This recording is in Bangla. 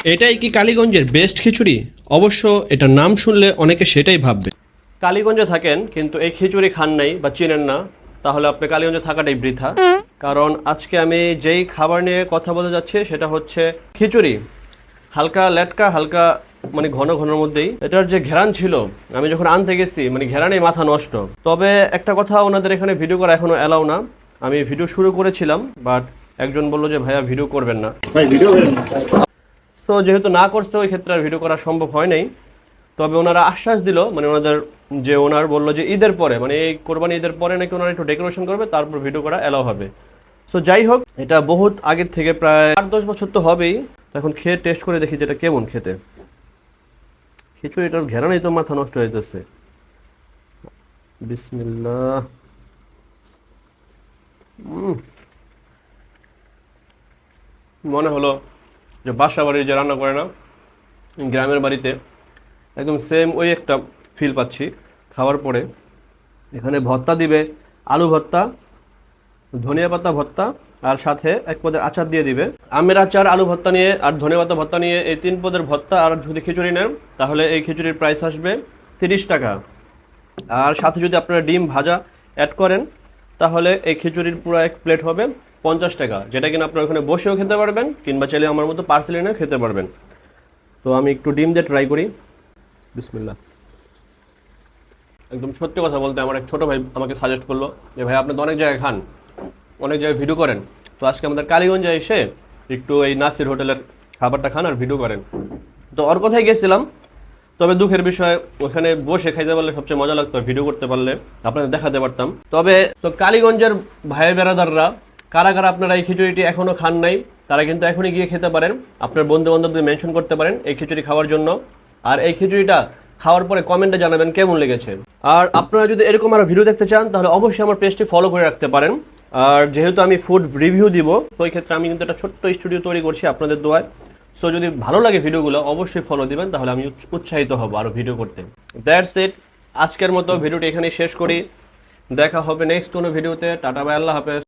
এটাই কি কালীগঞ্জের বেস্ট খিচুড়ি? অবশ্য এটার নাম শুনলে অনেকে সেটাই ভাববে। কালীগঞ্জে থাকেন কিন্তু এই খিচুড়ি খান নাই বা চিনেন না, তাহলে আপনি কালীগঞ্জে থাকাটাই বৃথা। কারণ আজকে আমি যেই খাবার নিয়ে কথা বলতে যাচ্ছি সেটা হচ্ছে খিচুড়ি। হালকা লেটকা, হালকা মানে ঘন ঘনের মধ্যেই এটার যে ঘেরান ছিল, আমি যখন আনতে গেছি মানে ঘেরানেই মাথা নষ্ট। তবে একটা কথা, ওনাদের এখানে ভিডিও করা এখনো অ্যালাউ না। আমি ভিডিও শুরু করেছিলাম, বাট একজন বললো যে ভাইয়া ভিডিও করবেন না। সো যেহেতু না করছে, ওই ক্ষেত্রে আর ভিডিও করা সম্ভব হয় নাই। তবে ওনারা আশ্বাস দিল, মানে ওনাদের যে ওনার বললো যে ঈদের পরে, মানে এই কোরবানি ঈদের পরে নাকি ওনারা একটু ডেকোরেশন করবে, তারপর ভিডিও করা অ্যালাউ হবে। সো যাই হোক, এটা বহুত আগের থেকে, প্রায় 8-10 বছর তো হবেই। তো এখন খেয়ে টেস্ট করে দেখি যেটা কেমন খেতে। খিচুড়িটার ঘেরানেই তো মাথা নষ্ট হয়ে যাচ্ছে। বিসমিল্লাহ। মনে হলো যে বাসা বাড়ির যে রান্না করে না গ্রামের বাড়িতে, একদম সেম ওই একটা ফিল পাচ্ছি খাওয়ার পরে। এখানে ভর্তা দিবে, আলু ভর্তা, ধনিয়া পাতা ভর্তা, আর সাথে এক পদের আচার দিয়ে দিবে। আমের আচার, আলু ভর্তা নিয়ে আর ধনিয়া পাতা ভর্তা নিয়ে এই 3 পদের ভর্তা আর যদি খিচুড়ি নেন, তাহলে এই খিচুড়ির প্রাইস আসবে 30 টাকা। আর সাথে যদি আপনারা ডিম ভাজা অ্যাড করেন, তাহলে এই খিচুড়ির পুরো এক প্লেট হবে 50 টাকা, যেটা কিনা আপনারা ওখানে বসেও খেতে পারবেন, কিংবা চাইলে আমার মতো পার্সেল এনেও খেতে পারবেন। তো আমি একটু ডিম দিয়ে ট্রাই করি। বিসমিল্লাহ। একদম সত্যি কথা বলতে, আমার এক ছোটো ভাই আমাকে সাজেস্ট করলো যে ভাই আপনি তো অনেক জায়গায় খান, অনেক জায়গায় ভিডিও করেন, তো আজকে আমাদের কালীগঞ্জে এসে একটু এই নাসির হোটেলের খাবারটা খান আর ভিডিও করেন। তো ওর কথাই গেছিলাম। তবে দুঃখের বিষয়, ওখানে বসে খাইতে পারলে সবচেয়ে মজা লাগতো, ভিডিও করতে পারলে আপনাদের দেখাতে পারতাম। তবে তো কালীগঞ্জের ভাই বেড়াদাররা কারা কারা আপনারা এই খিচুড়িটি এখনও খান নাই, তারা কিন্তু এখনই গিয়ে খেতে পারেন। আপনার বন্ধু বান্ধবদের মেনশন করতে পারেন এই খিচুড়ি খাওয়ার জন্য। আর এই খিচুড়িটা খাওয়ার পরে কমেন্টে জানাবেন কেমন লেগেছে। আর আপনারা যদি এরকম আরও ভিডিও দেখতে চান, তাহলে অবশ্যই আমার পেজটি ফলো করে রাখতে পারেন। আর যেহেতু আমি ফুড রিভিউ দিব, তো ওই ক্ষেত্রে আমি কিন্তু একটা ছোট্ট স্টুডিও তৈরি করছি আপনাদের দোয়ায়। সো যদি ভালো লাগে ভিডিওগুলো, অবশ্যই ফলো দিবেন, তাহলে আমি উৎসাহিত হব আরও ভিডিও করতে। দ্যাটস ইট, আজকের মতো ভিডিওটি এখানেই শেষ করি। দেখা হবে নেক্সট কোনো ভিডিওতে। টাটা বাই, আল্লাহ হাফেজ।